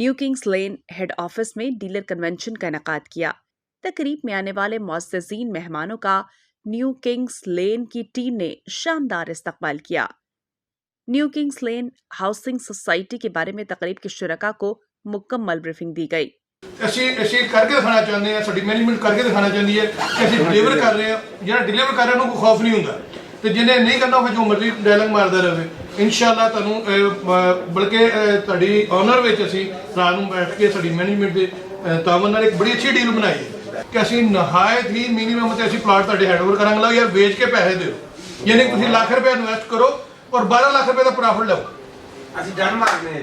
New Kings लेन head office में dealer convention का इनेकाद किया। तकरीब में आने वाले मुअज़्ज़ज़ीन मेहमानों का न्यू किंग्स लेन की टीम ने शानदार इस्तकबाल किया। न्यू किंग्स लेन हाउसिंग सोसाइटी के बारे में तकरीब के शुरका को मुकम्मल ब्रीफिंग दी गई। ਅਸੀਂ ਕਰਕੇ ਦਿਖਾਣਾ ਚਾਹੁੰਦੇ ਹਾਂ, ਸਾਡੀ ਮੈਨੇਜਮੈਂਟ ਕਰਕੇ ਦਿਖਾਣਾ ਚਾਹੁੰਦੀ ਹੈ ਕਿ ਅਸੀਂ ਡਿਲੀਵਰ ਕਰ ਰਹੇ ਹਾਂ। ਜਿਹੜਾ ਡਿਲੀਵਰ ਕਰ ਰਿਹਾ ਉਹਨੂੰ ਕੋਈ ਖੌਫ ਨਹੀਂ ਹੁੰਦਾ, ਤੇ ਜਿਹਨੇ ਨਹੀਂ ਕਰਨਾ ਫਿਰ ਜੋ ਮਰਜ਼ੀ ਡਾਇਲੌਗ ਮਾਰਦਾ ਰਹੇ। ਇਨਸ਼ਾਅੱਲਾ ਤੁਹਾਨੂੰ ਬਲਕਿ ਤੁਹਾਡੀ ਆਨਰ ਵਿੱਚ ਅਸੀਂ ਰਾਤ ਨੂੰ ਬੈਠ ਕੇ ਸਾਡੀ ਮੈਨੇਜਮੈਂਟ ਦੇ ਤਾਵਨ ਨਾਲ ਇੱਕ ਬੜੀ ਅੱਛੀ ਡੀਲ ਬਣਾਈ ਹੈ ਕਿ ਅਸੀਂ ਨਹਾਇਤ ਹੀ ਮਿਨੀਮਮ ਤੇ ਅਸੀਂ ਪਲਾਟ ਤੁਹਾਡੇ ਹੈਂਡਓਵਰ ਕਰਾਂਗੇ। ਲਓ ਯਾਰ ਵੇਚ ਕੇ ਪੈਸੇ ਦਿਓ, ਯਾਨੀ ਤੁਸੀਂ ਲੱਖ ਰੁਪਏ ਇਨਵੈਸਟ ਕਰੋ ਔਰ 12 ਲੱਖ ਰੁਪਏ ਦਾ ਪ੍ਰੋਫਿਟ ਲਓ। ਅਸੀਂ ਡਨ ਮਾਰਨੇ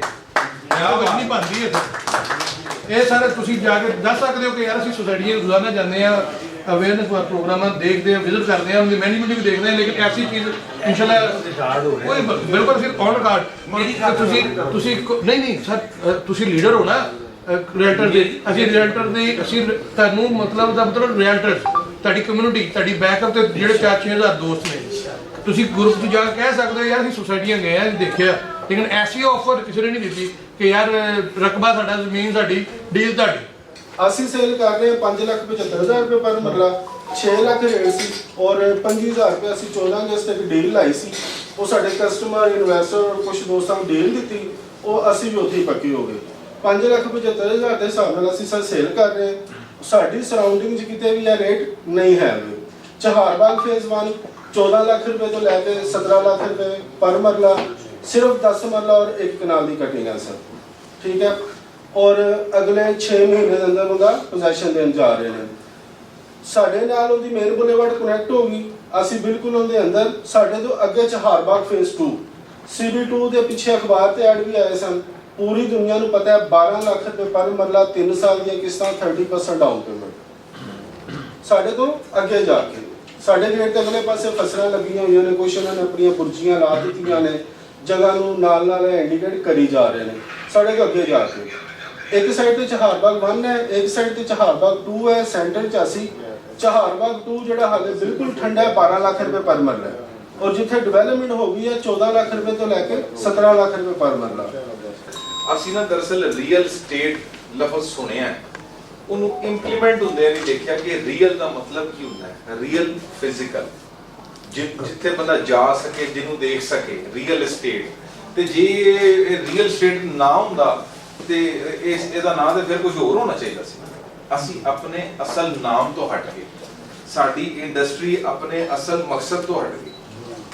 ਕੁਝ ਨਹੀਂ ਬਣਦੀ ਇੱਥੇ। ਇਹ ਸਾਰੇ ਤੁਸੀਂ ਜਾ ਕੇ ਦੱਸ ਸਕਦੇ ਹੋ ਕਿ ਯਾਰ ਅਸੀਂ ਸੁਸਾਇਟੀਆਂ ਰੋਜ਼ਾਨਾ ਜਾਂਦੇ ਆ, ਅਵੇਅਰਨੈਸ ਪ੍ਰੋਗਰਾਮਾਂ ਦੇਖਦੇ ਆ, ਵਿਜ਼ਿਟ ਕਰਦੇ ਆ, ਉਨकी मैनेजमेंट भी देखते हैं, लेकिन ऐसी चीज़ इंशाल्लाह कोई बिल्कुल फिर ऑन रिकॉर्ड ਤੁਸੀਂ ਨਹੀਂ ਸਰ ਤੁਸੀਂ ਲੀਡਰ ਹੋ ਨਾ ਰੀਅਲਟਰ ਦੇ। ਅਸੀਂ ਰੀਅਲਟਰ ਦੇ ਅਸੀਂ ਤੁਹਾਨੂੰ ਮਤਲਬ ਦਾ ਮਤਲਬ ਰੀਅਲਟਰ ਤੁਹਾਡੀ ਕਮਿਊਨਿਟੀ ਤੁਹਾਡੀ ਬੈਕਅਪ ਤੇ ਜਿਹੜੇ 4-6000 ਦੋਸਤ ਨੇ ਤੁਸੀਂ ਗਰੁੱਪ ਤੋਂ ਜਾ ਕੇ ਕਹਿ ਸਕਦੇ ਹੋ ਯਾਰ ਅਸੀਂ ਸੁਸਾਇਟੀਆਂ ਗਏ ਆ ਦੇਖਿਆ, ਲੇਕਿਨ ਐਸੀ ਆਫਰ ਕਿਸੇ ਨੇ ਨਹੀਂ ਦਿੱਤੀ ਕਿ ਯਾਰ ਰਕਬਾ ਸਾਡਾ ਜ਼ਮੀਨ ਸਾਡੀ ਡੀਲ ਤੁਹਾਡੀ। ਅਸੀਂ ਸੇਲ ਕਰ ਰਹੇ ਹਾਂ 5,75,000 रुपये पर मरला, 6 ਲੱਖ ਰੇਟ ਸੀ ਔਰ 25,000 रुपये ਅਸੀਂ 14 ਅਗਸਤ ਤੱਕ ਡੀਲ ਲਾਈ ਸੀ। ਉਹ ਸਾਡੇ ਕਸਟਮਰ ਇਨਵੈਸਟਰ ਔਰ ਕੁਝ ਦੋਸਤਾਂ ਨੂੰ ਡੀਲ ਦਿੱਤੀ, ਉਹ ਅਸੀਂ ਵੀ ਉੱਥੇ ਹੀ ਪੱਕੇ ਹੋ ਗਏ। 5,75,000 ਦੇ ਹਿਸਾਬ ਨਾਲ ਅਸੀਂ ਸਰ ਸੇਲ ਕਰ ਰਹੇ ਹਾਂ। ਸਾਡੀ ਸਰਾਊਂਡਿੰਗ 'ਚ ਕਿਤੇ ਵੀ ਇਹ ਰੇਟ ਨਹੀਂ ਹੈ। ਚਹਾਰਬਾਗ ਫੇਜ਼ 1 14 ਲੱਖ ਰੁਪਏ ਤੋਂ ਲੈ ਕੇ 17 ਲੱਖ ਰੁਪਏ ਪਰ ਮਰਲਾ, ਸਿਰਫ 10 ਮਰਲਾ ਔਰ 1 ਕਨਾਲ ਦੀ ਕਟਿੰਗ ਹੈ ਸਰ, ਠੀਕ ਹੈ। ਔਰ ਅਗਲੇ 6 ਮਹੀਨੇ ਦੇ ਅੰਦਰ ਉਹਦਾ ਪੋਜੈਸ਼ਨ ਦੇਣ ਜਾ ਰਹੇ ਨੇ। ਸਾਡੇ ਨਾਲ ਉਹਦੀ ਮੇਨ ਬੁਲੇਵਾਰਡ ਕਨੈਕਟ ਹੋ ਗਈ, ਅਸੀਂ ਬਿਲਕੁਲ ਉਹਦੇ ਅੰਦਰ। ਸਾਡੇ ਤੋਂ ਅੱਗੇ ਚਹਾਰਬਾਗ ਫੇਜ਼ 2 CB2 ਦੇ ਪਿੱਛੇ ਅਖਬਾਰ ਤੇ ਐਡ ਵੀ ਆਏ ਸਨ। ਪੂਰੀ ਦੁਨੀਆ ਨੂੰ ਪਤਾ ਹੈ 12 ਲੱਖ ਰੁਪਏ ਪਰ ਮਰਲਾ, 3 ਸਾਲ ਦੀਆਂ ਕਿਸ਼ਤਾਂ, 30% ਡਾਊਨ ਪੇਮੈਂਟ। ਸਾਡੇ ਤੋਂ ਅੱਗੇ ਜਾ ਕੇ ਸਾਡੇ ਗੇਟ ਦੇ ਅਗਲੇ ਪਾਸੇ ਫਸਲਾਂ ਲੱਗੀਆਂ ਹੋਈਆਂ ਨੇ, ਕੁਛ ਉਹਨਾਂ ਨੇ ਆਪਣੀਆਂ ਬੁਰਜੀਆਂ ਲਾ ਦਿੱਤੀਆਂ ਨੇ, ਜਗ੍ਹਾ ਨੂੰ ਨਾਲ ਇੰਡੀਕੇਟ ਕਰੀ ਜਾ ਰਹੇ ਨੇ। ਸਾਡੇ ਤੋਂ ਅੱਗੇ ਜਾ ਕੇ ਇੱਕ ਸਾਈਡ ਤੇ ਚਹਾਰਬਾਗ 1 ਹੈ, ਇੱਕ ਸਾਈਡ ਤੇ ਚਹਾਰਬਾਗ 2 ਹੈ, ਸੈਂਟਰ 'ਚ ਅਸੀਂ ਚਹਾਰਬਾਗ 2 ਜਿਹੜਾ ਹਾਲੇ ਬਿਲਕੁਲ ਠੰਡਾ ਹੈ, 12 ਲੱਖ ਰੁਪਏ ਪਰ ਮਰਲਾ, ਔਰ ਜਿੱਥੇ ਡਿਵੈਲਪਮੈਂਟ ਹੋ ਗਈ ਹੈ 14 ਲੱਖ ਰੁਪਏ ਤੋਂ ਲੈ ਕੇ 17 ਲੱਖ ਰੁਪਏ ਪਰ ਮਰਲਾ। ਅਸੀਂ ਨਾ ਦਰਅਸਲ ਰੀਅਲ ਸਟੇਟ ਲਫ਼ਜ਼ ਸੁਣਿਆ, ਉਹਨੂੰ ਇੰਪਲੀਮੈਂਟ ਹੁੰਦੇ ਨਹੀਂ ਦੇਖਿਆ ਕਿ ਰੀਅਲ ਦਾ ਮਤਲਬ ਕੀ ਹੁੰਦਾ ਹੈ। ਰੀਅਲ ਫਿਜ਼ੀਕਲ ਜਿੱਥੇ ਬੰਦਾ ਜਾ ਸਕੇ, ਜਿਹਨੂੰ ਦੇਖ ਸਕੇ, ਰੀਅਲ estate। ਤੇ ਜੇ ਇਹ ਰੀਅਲ estate ਨਾ ਹੁੰਦਾ ਤੇ ਇਹਦਾ ਨਾਮ ਤੇ ਫਿਰ ਕੁਝ ਹੋਰ ਹੋਣਾ ਚਾਹੀਦਾ ਸੀ। ਅਸੀਂ ਆਪਣੇ ਅਸਲ ਨਾਮ ਤੋਂ ਹਟ ਕੇ, ਸਾਡੀ ਇੰਡਸਟਰੀ ਆਪਣੇ ਅਸਲ ਮਕਸਦ ਤੋਂ ਹਟ ਗਈ,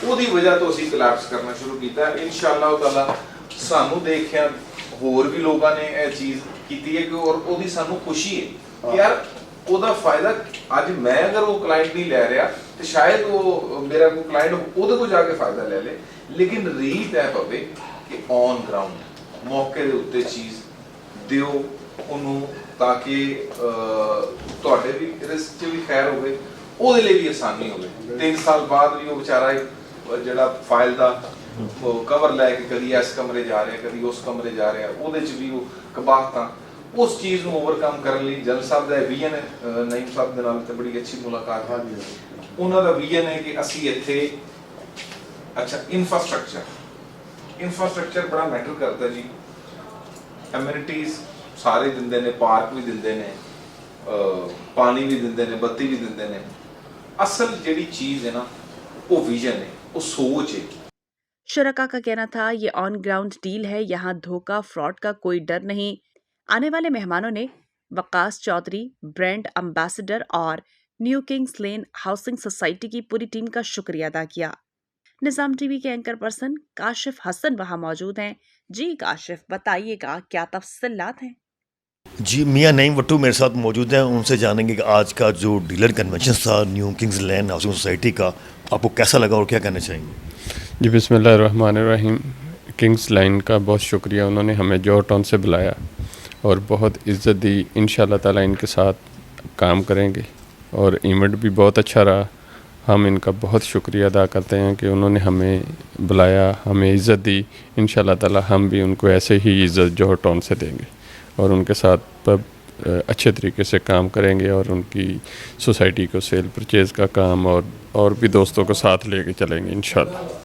ਉਹਦੀ ਵਜ੍ਹਾ ਤੋਂ ਅਸੀਂ ਕੋਲੈਪਸ ਕਰਨਾ ਸ਼ੁਰੂ ਕੀਤਾ। ਇਨਸ਼ਾਅੱਲਾਹ ਤਾਲਾ ਸਾਨੂੰ ਦੇਖਿਆ ਹੋਰ ਵੀ ਲੋਕਾਂ ਨੇ ਇਹ ਚੀਜ਼ ਕੀਤੀ ਹੈ ਕਿ ਔਰ ਉਹਦੀ ਸਾਨੂੰ ਖੁਸ਼ੀ ਹੈ ਕਿ ਯਾਰ ਉਹਦਾ ਫਾਇਦਾ ਅੱਜ ਮੈਂ ਅਗਰ ਉਹ ਕਲਾਇੰਟ ਨਹੀਂ ਲੈ ਰਿਹਾ ਤੇ ਸ਼ਾਇਦ ਉਹ ਮੇਰਾ ਕੋਈ ਕਲਾਇੰਟ ਉਹਦੇ ਕੋਲ ਜਾ ਕੇ ਫਾਇਦਾ ਲੈ ਲੇ, ਲੇਕਿਨ ਰੀਤ ਹੈ ਪਵੇ ਕਿ ਔਨ ਗਰਾਊਂਡ ਮੌਕੇ ਦੇ ਉੱਤੇ ਚੀਜ਼ ਦਿਓ ਉਹਨੂੰ, ਤਾਂ ਕਿ ਤੁਹਾਡੇ ਵੀ ਰਿਸਕ 'ਚ ਵੀ ਖੈਰ ਹੋਵੇ, ਉਹਦੇ ਲਈ ਵੀ ਆਸਾਨੀ ਹੋਵੇ। 3 ਸਾਲ ਬਾਅਦ ਵੀ ਉਹ ਵਿਚਾਰਾ ਜਿਹੜਾ ਫਾਈਲ ਦਾ ਕਵਰ ਲੈ ਕੇ ਕਦੀ ਇਸ ਕਮਰੇ ਜਾ ਰਿਹਾ ਕਦੀ ਉਸ ਕਮਰੇ ਜਾ ਰਿਹਾ, ਉਹਦੇ 'ਚ ਵੀ ਉਹ ਕਬਾਹਤਾਂ, ਉਸ ਚੀਜ਼ ਨੂੰ ਓਵਰਕਮ ਕਰਨ ਲਈ ਜਨਰਲ ਸਾਹਿਬ ਦਾ ਵਿਜ਼ਨ ਹੈ। ਨਈਮ ਸਾਹਿਬ ਦੇ ਨਾਲ ਤੇ ਬੜੀ ਅੱਛੀ ਮੁਲਾਕਾਤ ਹੈ। ਉਹਨਾਂ ਦਾ ਵਿਜ਼ਨ ਹੈ ਕਿ ਅਸੀਂ ਇੱਥੇ ਅੱਛਾ ਇਨਫਰਾਸਟ੍ਰਕਚਰ ਬੜਾ ਮੈਟਰ ਕਰਦਾ ਜੀ। ਐਮਿਨਿਟੀਜ਼ ਸਾਰੇ ਦਿੰਦੇ ਨੇ, ਪਾਰਕ ਵੀ ਦਿੰਦੇ ਨੇ, ਪਾਣੀ ਵੀ ਦਿੰਦੇ ਨੇ, ਬੱਤੀ भी ਦਿੰਦੇ ਨੇ। असल ਜਿਹੜੀ चीज है ना वो विजन है, वो सोच है। शुरका का कहना था ये ऑन ग्राउंड डील है, यहाँ धोखा फ्रॉड का कोई डर नहीं। आने वाले मेहमानों ने वकास चौधरी, ब्रांड एम्बेसडर और न्यू किंग्स लेन हाउसिंग सोसाइटी की पूरी टीम का शुक्रिया अदा किया। निजाम टीवी के एंकर पर्सन काशिफ हसन वहां मौजूद हैं। जी काशिफ, बताइएगा क्या तफसीलात हैं? जी, मियाँ नईम वट्टू मेरे साथ मौजूद हैं, उनसे जानेंगे कि आज का जो डीलर कन्वेंशन था न्यू किंग्स लैन हाउसिंग सोसाइटी का, आपको कैसा लगा और क्या कहना चाहेंगे? जी बिस्मिल्लाहिर्रहमानिर्रहीम। किंग्स लाइन का बहुत शुक्रिया, उन्होंने हमें जॉर्ज टाउन से बुलाया और बहुत इज़्ज़त दी। इंशाल्लाह ताला इनके साथ काम करेंगे और इवेंट भी बहुत अच्छा रहा। हम इनका बहुत शुक्रिया अदा करते हैं कि उन्होंने हमें बुलाया, हमें इज़्ज़त दी। इंशाल्लाह ताला हम भी उनको ऐसे ही इज़्ज़त जॉर्ज टाउन से देंगे और उनके साथ अच्छे तरीके से काम करेंगे और उनकी सोसाइटी को सेल परचेज़ का काम और भी दोस्तों को साथ लेके चलेंगे इंशाल्लाह।